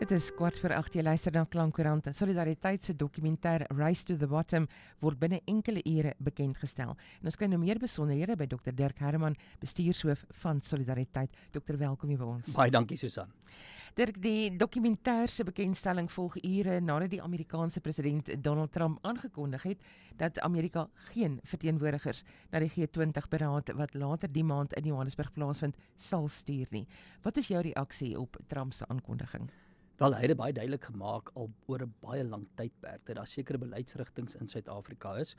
Dit is 7:15, jy luister na Klankkoerant. Solidariteit se dokumentêr Race to the Bottom word binne enkele ure bekendgestel. En ons kry nou meer besonderhede by Dr. Dirk Herman, bestuurshoof van Solidariteit. Dokter, welkom hier by ons. Baie dankie, Susan. Dirk, die dokumentêr se bekendstelling volg ure nadat die Amerikaanse president Donald Trump aangekondig het dat Amerika geen verteenwoordigers na die G20-beraad wat later die maand in Johannesburg plaasvind, sal stuur nie. Wat is jou reaksie op Trump se aankondiging? Wel, hy het dit baie duidelik gemaak al oor 'n baie lang tydperk dat daar sekere beleidsrigtings in Suid-Afrika is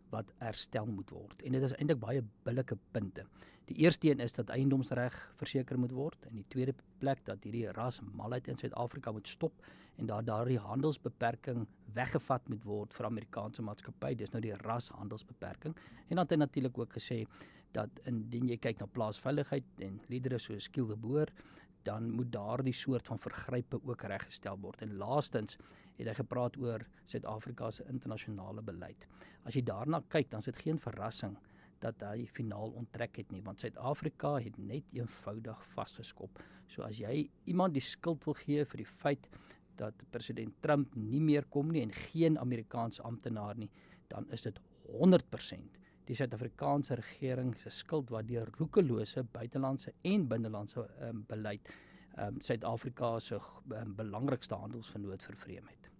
wat herstel moet word. En dit is eintlik baie billike punte. Die eerste een is dat eiendomsreg verseker moet word, en die tweede plek dat hierdie rasmalheid in Suid-Afrika moet stop en dat daardie handelsbeperking weggevat moet word vir Amerikaanse maatskappy. Dis nou die rashandelsbeperking. En dan het hy natuurlik ook gesê dat indien jy kyk na plaasveiligheid en liedere soos Kiel de Boer, dan moet daardie soort van vergrype ook reggestel word. En laastens het hy gepraat oor Suid-Afrika se internasionale beleid. As jy daarna kyk, dan is dit geen verrassing dat hy finaal onttrek het nie, want Suid-Afrika het net eenvoudig vasgeskop. So as jy iemand die skuld wil gee vir die feit dat president Trump nie meer kom nie en geen Amerikaanse amptenaar nie, dan is dit 100% die Suid-Afrikaanse regering se skuld wat deur roekelose buitelandse en binnelandse beleid Suid-Afrika se belangrikste handelsvernoot vervreem het.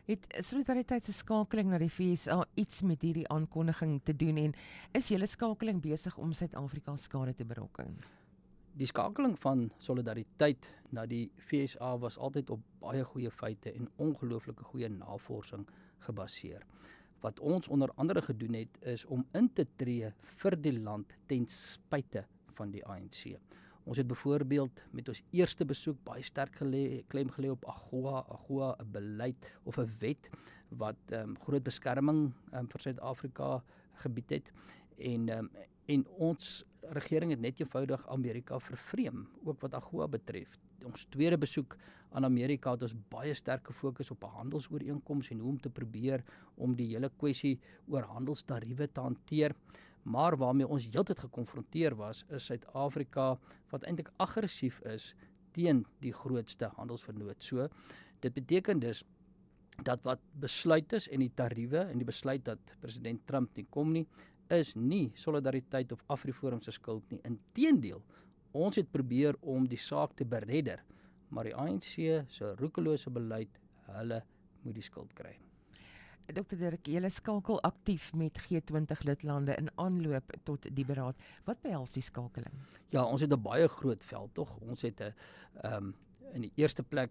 Het Solidariteit se skakeling na die VSA iets met hierdie aankondiging te doen en is julle skakeling besig om Suid-Afrika skade te berokken? Die skakeling van Solidariteit na die VSA was altyd op baie goeie feite en ongelooflike goeie navorsing gebaseer. Wat ons onder andere gedoen het, is om in te tree vir die land ten spyte van die ANC. Ons het byvoorbeeld met ons eerste besoek baie sterk klem gelê op AGOA 'n beleid of 'n wet wat groot beskerming vir Suid-Afrika gebied het. En ons regering het net eenvoudig Amerika vervreem, ook wat AGOA betref. Ons tweede besoek aan Amerika het ons baie sterk gefokus op 'n handelsooreenkoms en hoe om te probeer om die hele kwessie oor handelstariewe te hanteer. Maar waarmee ons heeltyd gekonfronteer was, is Suid-Afrika wat eintlik aggressief is teen die grootste handelsvernoot. So, dit beteken dus dat wat besluit is en die tariewe en die besluit dat president Trump nie kom nie, is nie Solidariteit of AfriForum se skuld nie. Inteendeel, ons het probeer om die saak te beredder, maar die ANC se roekelose beleid, hulle moet die skuld kry. Dr. Dirk, julle skakel aktief met G20 lidlande in aanloop tot die beraad. Wat behels die skakeling? Ja, ons het 'n baie groot veld tog. Ons het 'n in die eerste plek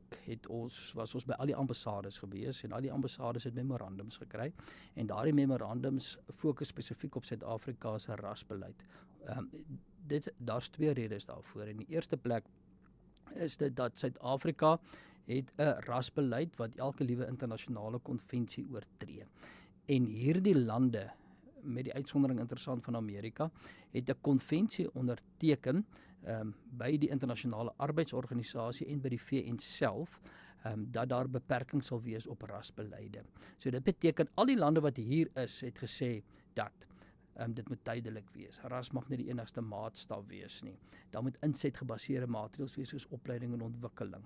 was ons by al die ambassades gewees en al die ambassades het memorandums gekry en daardie memorandums fokus spesifiek op Suid-Afrika se rasbeleid. Daar's twee redes daarvoor. In die eerste plek is dit dat Suid-Afrika het 'n rasbeleid wat elke liewe internasionale konvensie oortree. En hierdie lande, met die uitsondering interessant van Amerika, het 'n konvensie onderteken by die internasionale arbeidsorganisasie en by die VN self, dat daar beperking sal wees op rasbeleide. So dit beteken al die lande wat hier is, het gesê dat dit moet tydelik wees. Ras mag nie die enigste maatstaf wees nie. Daar moet insetgebaseerde maatreëls wees soos opleiding en ontwikkeling.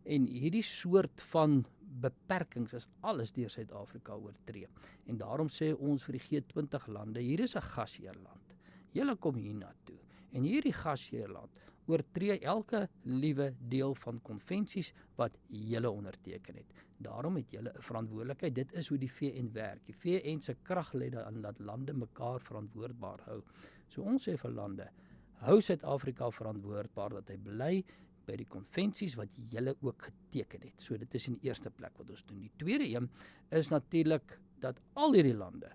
En hierdie soort van beperkings is alles deur Suid-Afrika oortree. En daarom sê ons vir die G20 lande, hier is 'n gasheerland. Julle kom hiernatoe. En hierdie gasheerland oortree elke liewe deel van konvensies wat julle onderteken het. Daarom het julle 'n verantwoordelikheid. Dit is hoe die VN werk. Die VN se krag lê daarin dat lande mekaar verantwoordbaar hou. So ons sê vir lande, hou Suid-Afrika verantwoordbaar dat hy bly by die konvensies wat julle ook geteken het. So dit is in die eerste plek wat ons doen. Die tweede een is natuurlik dat al hierdie lande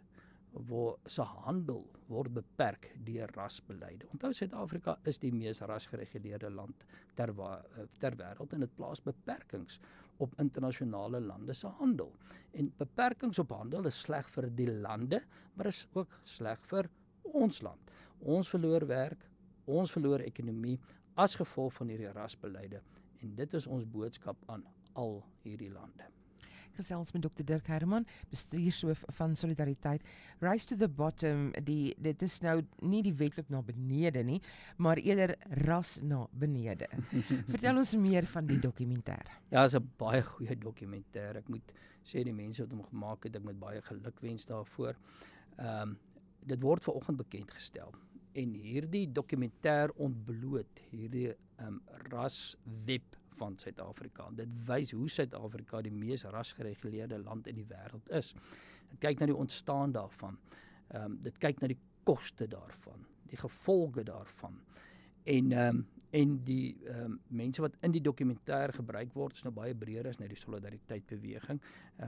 waar se handel word beperk deur rasbeleide. Onthou, Suid-Afrika is die mees rasgereguleerde land ter wêreld en dit plaas beperkings op internasionale lande se handel. En beperkings op handel is sleg vir die lande, maar is ook sleg vir ons land. Ons verloor werk, ons verloor ekonomie as gevolg van hierdie rasbeleide en dit is ons boodskap aan al hierdie lande. gesels met Dr. Dirk Herman, bestuurshoof van Solidariteit. Rise to the Bottom, dit is nou nie die wedloop na benede nie, maar eerder ras na benede. Vertel ons meer van die dokumentêr. Ja, is 'n baie goeie dokumentêr. Ek moet sê die mense wat hom gemaak het, ek moet baie geluk wens daarvoor. Dit word vanoggend bekend gestel. En hierdie dokumentêr ontbloot hierdie rasweb van Suid-Afrika. Dit wys hoe Suid-Afrika die mees rasgereguleerde land in die wêreld is. Dit kyk na die ontstaan daarvan. Dit kyk na die koste daarvan, die gevolge daarvan. En die mense wat in die dokumentêr gebruik word, is nou baie breër as net die Solidariteit beweging.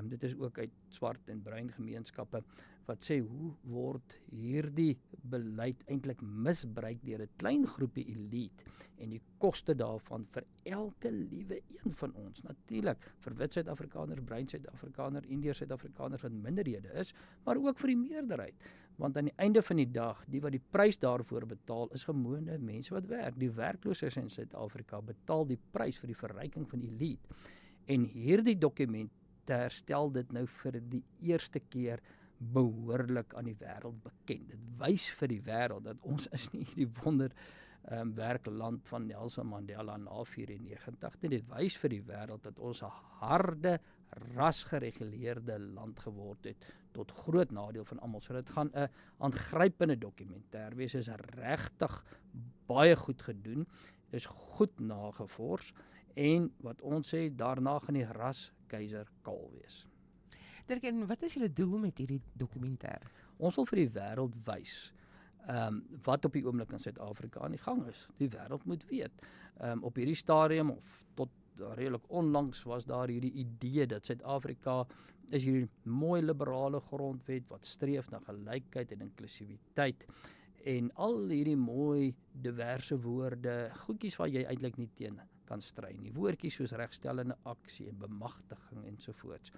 Dit is ook uit swart en bruin gemeenskappe wat sê hoe word hierdie beleid eintlik misbruik deur 'n klein groepie elite en die koste daarvan vir elke liewe een van ons. Natuurlik vir wit Suid-Afrikaners, bruin Suid-Afrikaners, Indiër Suid-Afrikaners wat minderhede is, maar ook vir die meerderheid. Want aan die einde van die dag, die wat die prys daarvoor betaal, is gewone mense wat werk. Die werklooses in Suid-Afrika betaal die prys vir die verryking van die elite. En hierdie dokumentêr stel dit nou vir die eerste keer behoorlik aan die wêreld bekend. Dit wys vir die wêreld dat ons is nie die werkland van Nelson Mandela na 94 nie. Dit wys vir die wêreld dat ons 'n harde, rasgereguleerde land geword het tot groot nadeel van almal. So dit gaan 'n aangrypende dokumentêr wees. Is regtig baie goed gedoen. Dis goed nagevors en wat ons sê daarna gaan die ras keiser kaal wees. Dirk, en wat is julle doel met hierdie dokumentêr? Ons wil vir die wêreld wys wat op die oomblik in Suid-Afrika aan die gang is. Die wêreld moet weet. Op hierdie stadium of tot redelik onlangs was daar hierdie idee dat Suid-Afrika is hierdie mooi liberale grondwet wat streef na gelykheid en inklusiwiteit en al hierdie mooi diverse woorde, goedjies wat jy eintlik nie teen kan stry nie. Woordjies soos regstellende aksie en bemagtiging ensovoorts.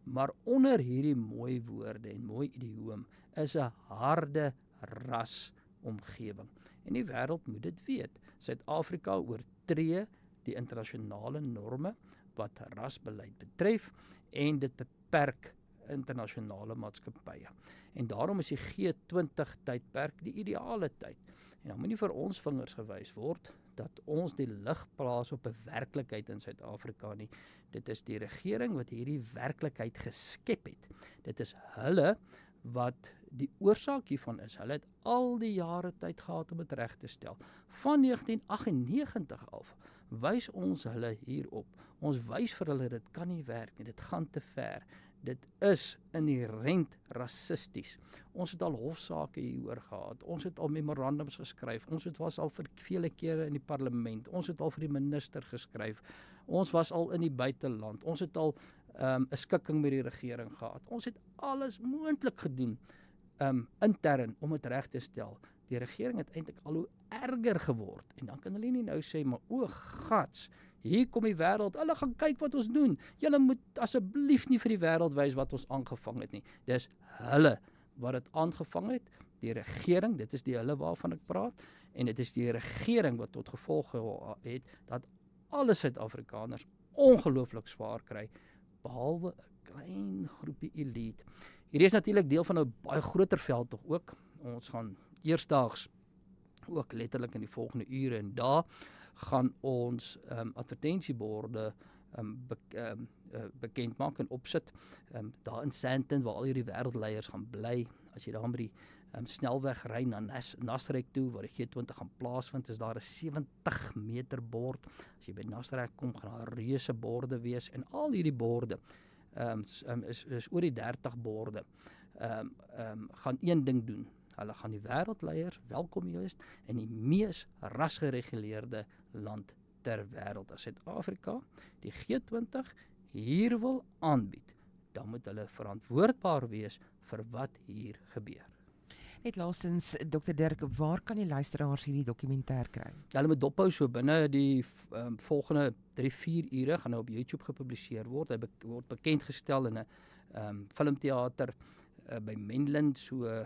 Maar onder hierdie mooi woorde en mooi idioom is 'n harde rasomgewing. En die wêreld moet dit weet. Suid-Afrika oortree die internasionale norme wat rasbeleid betref en dit beperk internasionale maatskappye. En daarom is die G20 tydperk die ideale tyd. En dan moet nie vir ons vingers gewys word dat ons die lig plaas op 'n werklikheid in Suid-Afrika nie. Dit is die regering wat hierdie werklikheid geskep het. Dit is hulle wat die oorsaak hiervan is. Hulle het al die jare tyd gehad om dit reg te stel. Van 1998 af wys ons hulle hierop. Ons wys vir hulle dit kan nie werk nie, dit gaan te ver. Dit is inherent rassisties. Ons het al hofsaake hieroor gehad. Ons het al memorandums geskryf. Ons was al vir vele kere in die parlement. Ons het al vir die minister geskryf. Ons was al in die buiteland. Ons het al 'n skikking met die regering gehad. Ons het alles moontlik gedoen intern om dit reg te stel. Die regering het eintlik al hoe erger geword. En dan kan hulle nie nou sê, maar o gats, hier kom die wêreld, hulle gaan kyk wat ons doen. Julle moet asseblief nie vir die wêreld wys wat ons aangevang het nie. Dis hulle wat dit aangevang het, die regering, dit is die hulle waarvan ek praat, en dit is die regering wat tot gevolg het dat alle Suid-Afrikaners ongelooflik swaar kry, behalwe 'n klein groepie elite. Hierdie is natuurlik deel van 'n baie groter veld tog ook. Ons gaan eersdaags ook letterlik in die volgende ure en dae gaan ons advertensieborde bekend maak en opsit. Daar in Sandton waar al hierdie wêreldleiers gaan bly. As jy daar by die snelweg ry na Nasrek toe waar die G20 gaan plaasvind, is daar 'n 70 meter bord. As jy by Nasrek kom, gaan daar reuse borde wees en al hierdie borde is oor die 30 borde gaan een ding doen. Hulle gaan die wêreldleiers welkom heet in die mees rasgereguleerde land ter wêreld. As Suid-Afrika die G20 hier wil aanbied, dan moet hulle verantwoordbaar wees vir wat hier gebeur. Net laasens, Dr. Dirk, waar kan die luisteraars hierdie dokumentêr kry? Hulle moet dophou so binne die volgende 3-4 ure gaan nou op YouTube gepubliseer word. Hy word bekend gestel in 'n filmteater by Menlyn so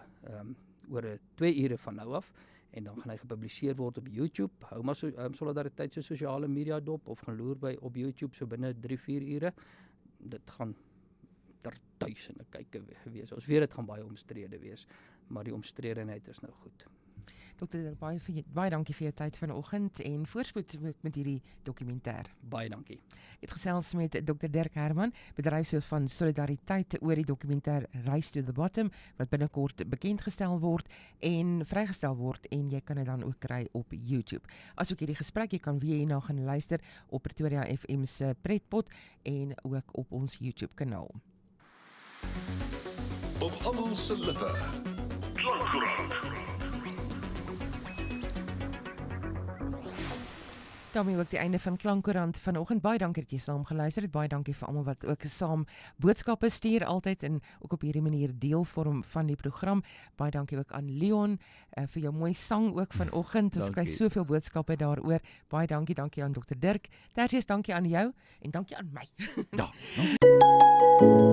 oor 2 ure van nou af en dan gaan hy gepubliseer word op YouTube. Hou maar Solidariteit se sosiale media dop of gaan loer by op YouTube so binne 3-4 ure. dit gaan ter duisende kykke wees. Ons weet dit gaan baie omstrede wees, maar die omstredenheid is nou goed. Dr. baie dankie vir jou tyd vanoggend en voorspoed met hierdie dokumentêr. Baie dankie. Ek het gesels met Dr. Dirk Herman, bedryfshoof van Solidariteit oor die dokumentêr Race to the Bottom, wat binnekort bekendgestel word en vrygestel word en jy kan dit dan ook kry op YouTube. Asook hierdie gesprek, jy kan weer hierna gaan luister op Pretoria FM se Pretpot en ook op ons YouTube kanaal. Op almal se lippe. Klankkoerant. Daarmee ook die einde van Klankkoerant vanoggend. Baie dankie dat jy saam geluister het. Baie dankie vir almal wat ook saam boodskappe stuur altyd en ook op hierdie manier deel vorm van die program. Baie dankie ook aan Leon vir jou mooi sang ook vanoggend. Ons kry soveel boodskappe daaroor. Baie dankie aan Dr. Dirk. Tersius, dankie aan jou en dankie aan my. Ja.